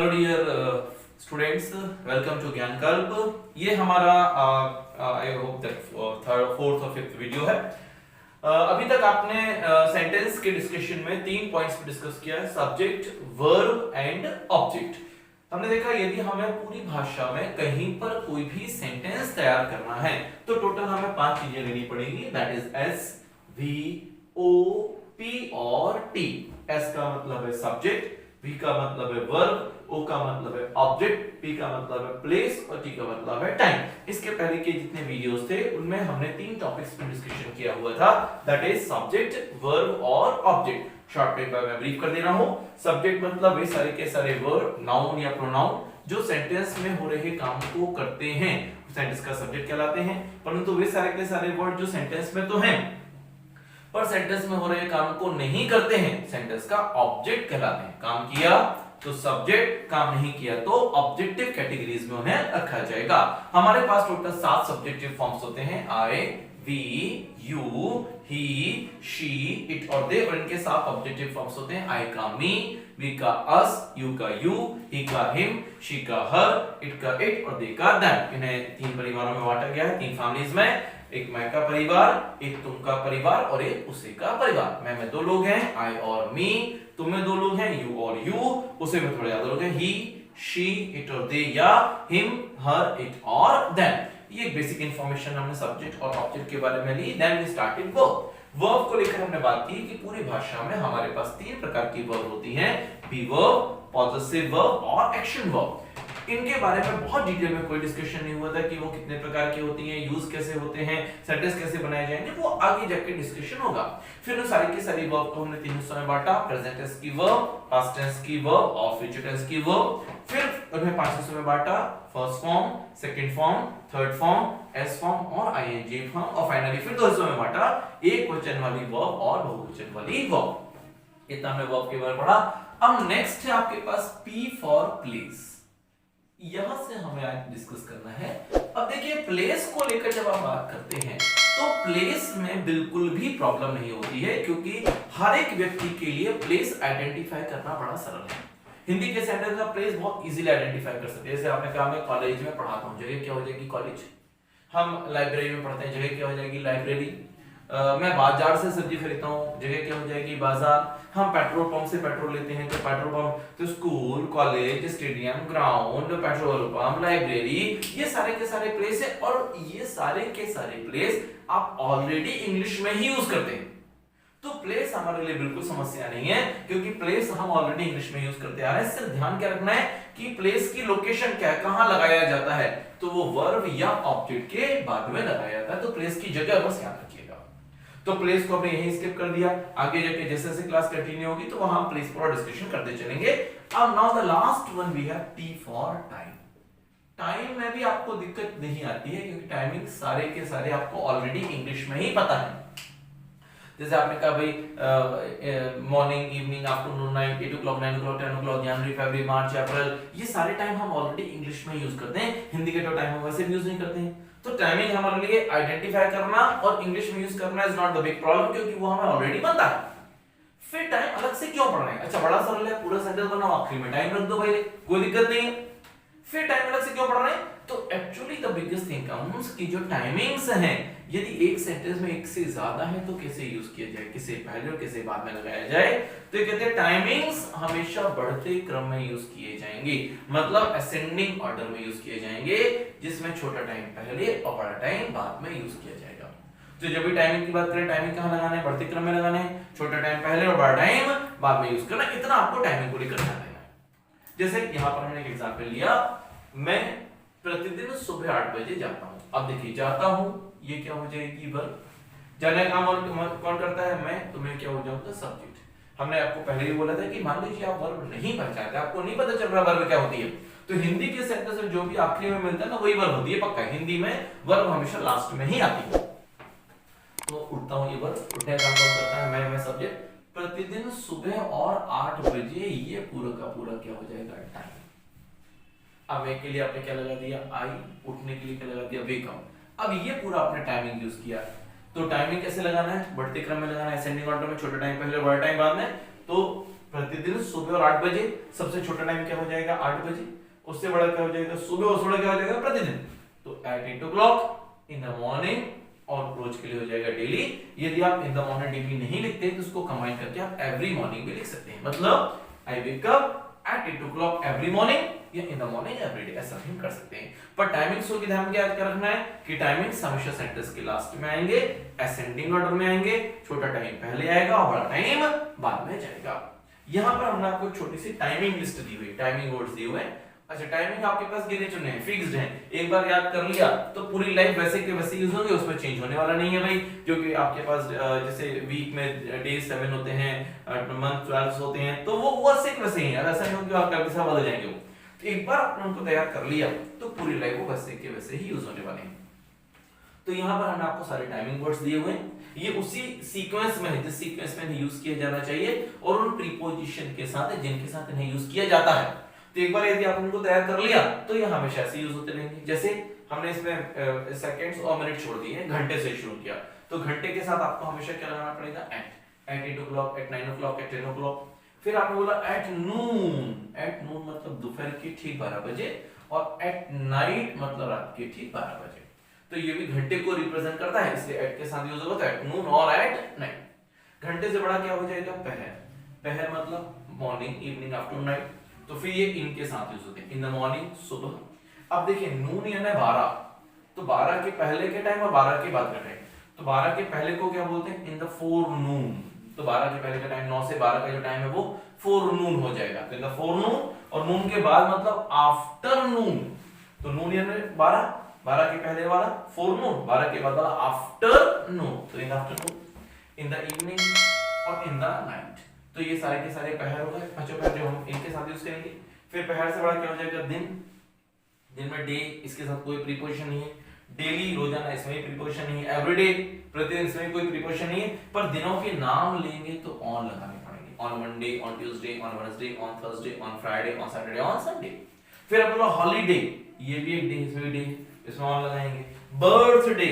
Hello dear students, welcome to Gyan Kalp. ये हमारा I hope that third fourth और fifth video है। अभी तक आपने सेंटेंस के डिस्कशन में तीन पॉइंट्स पे डिस्कस किया है, सब्जेक्ट, वर्ब एंड ऑब्जेक्ट। हमने देखा यदि हमें पूरी भाषा में कहीं पर कोई भी सेंटेंस तैयार करना है तो टोटल हमें पांच चीजें लेनी पड़ेगी, that is S, V, O, P और टी। एस का मतलब है सब्जेक्ट, V का मतलब है वर्ब, O का मतलब है ऑब्जेक्ट, P का मतलब है प्लेस और T का मतलब है टाइम। इसके पहले के जितने वीडियोस थे उनमें हमने तीन टॉपिक्स पे डिस्कशन किया हुआ था, दैट इज सब्जेक्ट, वर्ब और ऑब्जेक्ट। शॉर्ट में मैं ब्रीफ कर दे रहा हूं। सब्जेक्ट मतलब वे सारे के सारे वर्ब, नाउन या प्रोनाउन जो सेंटेंस में हो रहे काम को करते हैं, सेंटेंस का सब्जेक्ट कहलाते हैं। परंतु वे सारे के सारे वर्ड जो सेंटेंस में तो हैं पर सेंटेंस में हो रहे काम को नहीं करते हैं, सेंटेंस का ऑब्जेक्ट कहलाते हैं। काम किया तो सब्जेक्ट, काम नहीं किया तो ऑब्जेक्टिव कैटेगरीज में उन्हें रखा जाएगा। हमारे पास टोटल 7 सब्जेक्टिव फॉर्म्स होते हैं, I, we, you, he, she, it और दे, और इनके 7 ऑब्जेक्टिव फॉर्म्स होते हैं। आई का मी, वी का अस, यू का यू, ही का हिम, शी का हर, इट का इट और दे का दैट। इन्हें तीन परिवारों में बांटा गया है, तीन फैमिलीज में, एक मैं का परिवार, एक तुम का परिवार और एक उसे का परिवार। मैं में दो लोग हैं, आई और मी, तुम में दो लोग हैं, यू और यू, उसे में थोड़े ज्यादा लोग हैं, ही, शी, इट और दे या हिम, हर, इट और देम। ये एक बेसिक इंफॉर्मेशन हमने सब्जेक्ट और ऑब्जेक्ट के बारे में ली। Then we started verb. Verb को लेकर हमने बात की कि पूरी भाषा में हमारे पास तीन प्रकार की वर्ब होती हैं, बी वर्ब, पॉसेसिव वर्ब और एक्शन वर्ब। इनके बारे में बहुत डिटेल में कोई डिस्कशन नहीं हुआ था कि वो कितने प्रकार की होती हैं, यूज कैसे होते हैं, सेंटेंस कैसे बनाए जाएंगे, वो आगे जाके डिस्कशन होगा। फिर उन सारी की सारी वर्ब को हमने तीन हिस्सों में बांटा, प्रेजेंट टेंस की वर्ब, पास्ट टेंस की वर्ब और फ्यूचर टेंस की वर्ब। फिर उन्हें पांच हिस्सों में बांटा, first form, second form, third form, S form और आईएनजी फॉर्म, और फाइनली फिर दो हिस्सों में बांटा, एक वचन वाली वर्ब और बहुवचन वाली वर्ब। इतना हमने वर्ब के बारे में पढ़ा। अब नेक्स्ट है आपके पास पी फॉर प्लेस। यहां से हमें आज डिस्कस करना है। अब देखिए प्लेस को लेकर जब आप बात करते हैं तो प्लेस में बिल्कुल भी प्रॉब्लम नहीं होती है, क्योंकि हर एक व्यक्ति के लिए प्लेस आइडेंटिफाई करना बड़ा सरल है। हिंदी के सेंटेंस में प्लेस बहुत इजीली आइडेंटिफाई कर सकते हैं। जैसे आपने कहा मैं कॉलेज में पढ़ाता हूं, जगह क्या हो जाएगी कॉलेज। हम लाइब्रेरी में पढ़ते हैं, जगह क्या हो जाएगी लाइब्रेरी। मैं बाजार से सब्जी खरीदता हूँ, जगह क्या हो जाएगी बाजार। हम पेट्रोल पंप से पेट्रोल लेते हैं तो पेट्रोल पंप, तो school, college, stadium, ground, petrol pump, library, ये सारे के सारे प्लेस है। और ये सारे के सारे प्लेस आप ऑलरेडी इंग्लिश में ही यूज करते हैं, तो प्लेस हमारे लिए बिल्कुल समस्या नहीं है, क्योंकि प्लेस हम ऑलरेडी इंग्लिश में यूज करते आ रहे हैं। सिर्फ ध्यान क्या रखना है कि प्लेस की लोकेशन क्या है, कहां लगाया जाता है, तो वो वर्ब या ऑब्जेक्ट के बाद में लगाया जाता है। तो प्लेस की जगह बस याद रखिएगा। तो प्लेस को हमने यहीं स्किप कर दिया, आगे जाके जैसे जैसे क्लास कंटिन्यू होगी तो वहां हम प्लेस पर डिस्कशन करते चलेंगे। अब now the last one we have T for time. Time में भी आपको दिक्कत नहीं आती है, क्योंकि टाइमिंग सारे के सारे आपको ऑलरेडी इंग्लिश में ही पता है। जैसे आपने कहा भाई morning, evening, afternoon, night, 8 o'clock, 9 o'clock, 10 o'clock, जनवरी, फरवरी, मार्च, अप्रैल, ये सारे टाइम हम ऑलरेडी इंग्लिश में यूज करते हैं। हिंदी के तो टाइम हम वैसे भी यूज नहीं करते हैं। तो टाइमिंग हमारे लिए आइडेंटिफाई करना और इंग्लिश में यूज करना is not the big problem, क्योंकि वो हमें ऑलरेडी पता है। फिर टाइम अलग से क्यों पढ़ना है? अच्छा बड़ा सरल है, पूरा सेंटेंस बनाओ, आखिरी में टाइम रख दो भाई, कोई दिक्कत नहीं है। फिर टाइम अलग से क्यों पढ़ना है? तो actually the biggest thing comes कि जो टाइमिंग्स हैं, यदि एक सेंटेंस में एक से ज्यादा है तो कैसे यूज किया जाए, किसे पहले और किसे बाद में लगाया जाए। तो ये कहते हैं टाइमिंग्स हमेशा बढ़ते क्रम में यूज किए जाएंगे, मतलब असेंडिंग ऑर्डर में यूज किए जाएंगे, जिसमें छोटा टाइम पहले और बड़ा टाइम बाद में यूज किया जाएगा। तो जब भी टाइमिंग की बात करें, टाइमिंग कहां लगाना है? बढ़ते क्रम में लगाना है, छोटा टाइम पहले और बड़ा टाइम बाद में यूज करना। इतना आपको टाइमिंग को लेकर ध्यान देना है। जैसे यहां पर हमने एक एग्जांपल लिया, मैं प्रतिदिन सुबह 8 बजे जाता हूं। अब देखिए जाता हूं, ये क्या हो जाएगी वर्ब। जाने का काम कौन करता है? मैं। तो मैं क्या हो जाऊंगा? सब्जेक्ट। हमने आपको पहले ही बोला था कि मान लीजिए आप वर्ब नहीं पहचानते, आपको नहीं पता चल रहा वर्ब क्या होती है, तो हिंदी के सेंटेंस में जो भी आखिरी में मिलता है ना वही वर्ब होती है, पक्का। हिंदी में वर्ब हमेशा लास्ट में ही आती है। तो उठता हूं, ये वर्ब। उठने का काम कौन करता है? मैं सब्जेक्ट। प्रतिदिन सुबह और 8 बजे, ये पूरा का पूरा क्या हो जाएगा? टाइम। अब मैं के लिए आपने क्या लगा दिया? आई। उठने के लिए क्या लगा दिया? Wake up. अब ये पूरा आपने टाइमिंग यूज किया। तो टाइमिंग कैसे लगाना है? बढ़ते क्रम में लगाना है, असेंडिंग ऑर्डर में, छोटा टाइम पहले बड़ा टाइम बाद में। तो प्रतिदिन सुबह और 8 बजे। सबसे छोटा टाइम क्या हो जाएगा 8 बजे, उससे बड़ा क्या हो जाएगा सुबह, उससे बड़ा क्या हो जाएगा प्रतिदिन। तो eight 8 o'clock in the morning, और रोज के लिए हो जाएगा डेली। यदि आप इन द मॉर्निंग डेली नहीं लिखते तो उसको कंबाइन करके आप एवरी मॉर्निंग भी लिख सकते हैं। मतलब I wake up at 8 o'clock every morning या in the morning every day, ऐसा भी कर सकते हैं। पर टाइमिंग्स को ध्यान में क्या रखना है कि टाइमिंग्स हमेशा सेंटेंस के लास्ट में आएंगे, असेंडिंग ऑर्डर में आएंगे। छोटा टाइम पहले आएगा और बड़ा टाइम बाद में जाएगा। यहां पर हमने आपको एक छोटी सी टाइमिंग लिस्ट दी हुई, टाइमिंग वर्ड्स दिए हुए हैं। अच्छा, टाइमिंग आपके पास गिने चुने हैं, फिक्स्ड हैं, एक बार याद कर लिया तो पूरी लाइफ वैसे के वैसे यूज होंगे, उसमें चेंज होने वाला नहीं है भाई। क्योंकि आपके पास जैसे वीक में डे 7 होते हैं, मंथ 12 होते हैं, तो वो वैसे के वैसे ही है, ऐसा नहीं हो कि आप कभी से बदल जाएंगे वो। तो एक बार आपने उनको तैयार कर लिया तो पूरी लाइफ वो वैसे के वैसे ही यूज होने वाले हैं। तो यहाँ पर हमने आपको सारे टाइमिंग वर्ड्स दिए हुए हैं, ये उसी सीक्वेंस में है जिस सीक्वेंस में इन्हें यूज किया जाना चाहिए और उन प्रीपोजिशन के साथ जिनके साथ इन्हें यूज किया जाता है। तो एक बार यदि आपने उनको तैयार कर लिया तो ये हमेशा ऐसे यूज होते रहेंगे। जैसे हमने इसमें सेकंड्स और मिनट छोड़ दिए हैं, घंटे से शुरू किया, तो घंटे के साथ आपको हमेशा क्या लगाना पड़ेगा eight 8 o'clock, eight 9 o'clock, eight 10 o'clock। फिर आपने बोला एट नून, एट नून मतलब दोपहर के ठीक 12 बजे, और एट नाइट मतलब रात के ठीक 12 बजे। तो ये भी घंटे को रिप्रेजेंट करता है, इसलिए एट के साथ यूज होता है एट नून और एट नाइट। घंटे से बड़ा क्या हो जाएगा पहर, पहर मतलब मॉर्निंग, इवनिंग, आफ्टरनून, नाइट। तो फिर ये इनके साथ यूज होते हैं, इन द मॉर्निंग सुबह। अब देखिए नून यानी 12, तो 12 के पहले के टाइम और 12 के बाद का टाइम। तो 12 के पहले को क्या बोलते हैं इन द फोरनून। तो 12 के पहले का टाइम 9 से 12 का जो टाइम है वो फोरनून हो जाएगा, तो इन द फोरनून। और नून के बाद मतलब आफ्टरनून, तो नून यानी 12, 12 के पहले वाला फोरनून, 12 के बाद वाला आफ्टरनून, तो in the afternoon, in the evening और इन द नाइट। तो ये सारे के सारे पहर हो गए, पांचों पहर जो हम इनके साथ यूज करेंगे। फिर पहर से बड़ा क्या हो जाएगा दिन, दिन में डे, इसके साथ कोई प्रीपोजिशन नहीं है। डेली रोजाना, इसमें भी प्रीपोजिशन नहीं है। एवरीडे प्रतिदिन, इसमें कोई प्रीपोजिशन नहीं है। पर दिनों के नाम लेंगे तो ऑन लगाने पड़ेंगे, on Monday, on Tuesday, on Wednesday, on Thursday, on Friday, on Saturday, on Sunday. फिर अब बोला हॉलीडे, ये भी एक डे, इसमें भी डे, इसमें ऑन लगाएंगे। बर्थडे,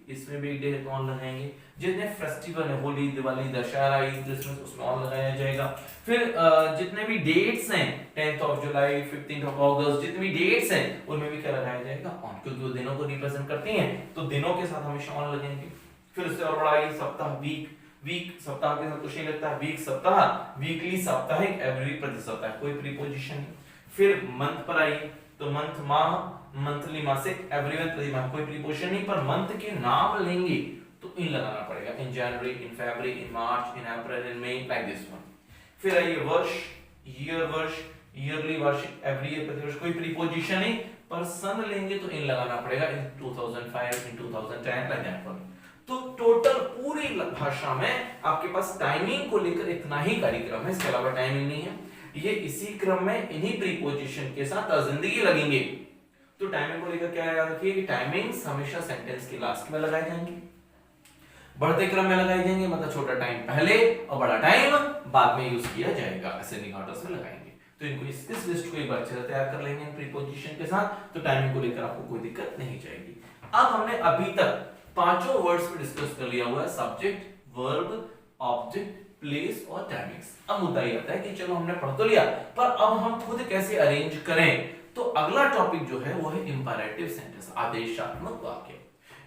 इसमें भी एक डे ऑन लगाएंगे। जितने फेस्टिवल है, होली, दिवाली, दशहरा, ईद, क्रिसमस, उसमें ऑन लगाया जाएगा। फिर जितने भी डेट्स हैं 10th of July, 15th of अगस्त, जितने भी डेट्स हैं उनमें भी क्या लगाया जाएगा ऑन, क्योंकि वो दिनों को रिप्रेजेंट करती हैं, तो दिनों के साथ हमेशा ऑन लगेंगे। फिर उससे और बड़ा ये सप्ताह, वीक, वीक सप्ताह के साथ कुछ नहीं लगता, वीक सप्ताह, वीकली साप्ताहिक, एवरी प्रति सप्ताह, कोई प्रीपोजिशन नहीं। फिर मंथ पर आइए, तो मंथ माह, मंथली मासिक, एवरी मंथ प्रति माह, कोई प्रीपोजिशन नहीं, पर मंथ के नाम लेंगे तो इन लगाना पड़ेगा, इन जनवरी, इन फरवरी, इन मार्च, इन अप्रैल, इन मई, लाइक दिस वन। फिर आइए वर्ष, ईयर वर्ष, ईयरली वार्षिक, एवरी ईयर प्रतिवर्ष, कोई प्रीपोजिशन नहीं, पर सन लेंगे तो इन लगाना पड़ेगा, इन 2005, इन 2010, लाइक दैट वन। तो टोटल पूरी भाषा में आपके पास टाइमिंग को लेकर इतना ही कार्यक्रम है, इसके अलावा टाइमिंग नहीं है। ये इसी क्रम में इन्हीं प्रीपोजिशन के साथ जिंदगी लगेंगे। तो टाइमिंग को लेकर क्या याद रखिए कि टाइमिंग्स हमेशा सेंटेंस के लास्ट में लगाए जाएंगे, बढ़ते क्रम में लगाए जाएंगे, मतलब छोटा टाइम पहले और बड़ा टाइम बाद में यूज किया जाएगा, असेंडिंग ऑर्डर्स में लगाएंगे। तो इनको इस लिस्ट को एक बार अच्छे से तैयार कर लेंगे प्रीपोजिशन के साथ, तो टाइमिंग को लेकर आपको कोई दिक्कत नहीं जाएगी। अब हमने अभी तक पांचों वर्ड्स पे डिस्कस कर लिया हुआ है, सब्जेक्ट, वर्ब, ऑब्जेक्ट, प्लेस और टाइमिंग्स। अब मुद्दा ये आता है कि चलो हमने पढ़ तो लिया, पर अब हम खुद कैसे अरेंज करें। तो अगला टॉपिक जो है वो है इंपैरेटिव सेंटेंस, आदेशात्मक वाक्य।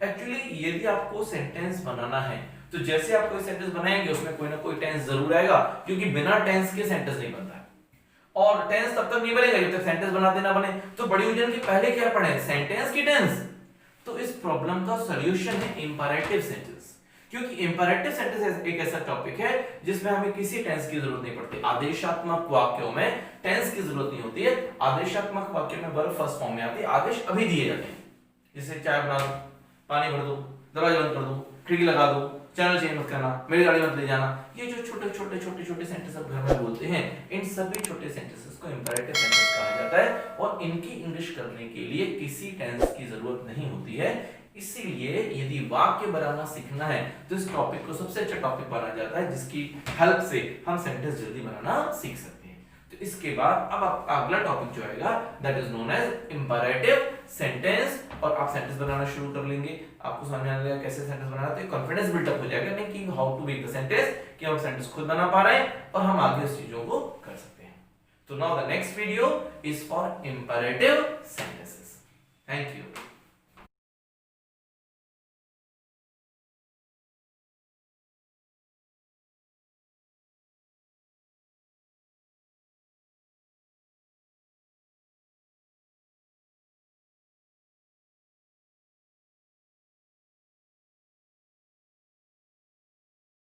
एक्चुअली यदि आपको सेंटेंस बनाना है तो जैसे आप कोई सेंटेंस बनाएंगे उसमें कोई ना कोई टेंस जरूर आएगा, क्योंकि बिना टेंस के सेंटेंस नहीं बनता है। और टेंस तब तक नहीं बनेगा जब तक सेंटेंस बनाते ना बने। तो बड़ी उलझन के पहले क्या पढ़े, सेंटेंस की टेंस। तो इस प्रॉब्लम का सॉल्यूशन है इंपैरेटिव सेंटेंस, क्योंकि इंपैरेटिव सेंटेंस एक ऐसा टॉपिक है जिसमें हमें किसी टेंस की जरूरत नहीं पड़ती। आदेशात्मक वाक्यों में टेंस की जरूरत नहीं होती है। आदेशात्मक वाक्य में वर्ब फर्स्ट फॉर्म में आती है, आदेश अभी दिए जाते हैं, जैसे चाय बना दो, पानी भर दो, दरवाजा बंद कर दो, खिड़की लगा दो, चैनल चेंज मत करना, मेरी गाड़ी मत ले जाना। ये जो छोटे छोटे छोटे छोटे सेंटेंस आप घर में बोलते हैं, इन सभी छोटे सेंटेंसेस को इंपैरेटिव सेंटेंस कहा जाता है, और इनकी इंग्लिश करने के लिए किसी टेंस की जरूरत नहीं होती है। इसीलिए यदि वाक्य बनाना सीखना है तो इस टॉपिक को सबसे अच्छा टॉपिक माना जाता है, जिसकी हेल्प से हम सेंटेंस जल्दी बनाना सीख सकते हैं। तो इसके बाद अब अगला टॉपिक जो आएगा that is known as imperative sentence, और आप सेंटेंस बनाना शुरू कर लेंगे। आपको समझ में आ जाएगा कैसे सेंटेंस बनाना, तो कॉन्फिडेंस बिल्डअप हो जाएगा नहीं कि how to make the sentence, कि हम सेंटेंस खुद बना पा रहे हैं और हम आगे उस चीजों को कर सकते हैं। तो now the next video is for imperative sentences. Thank you.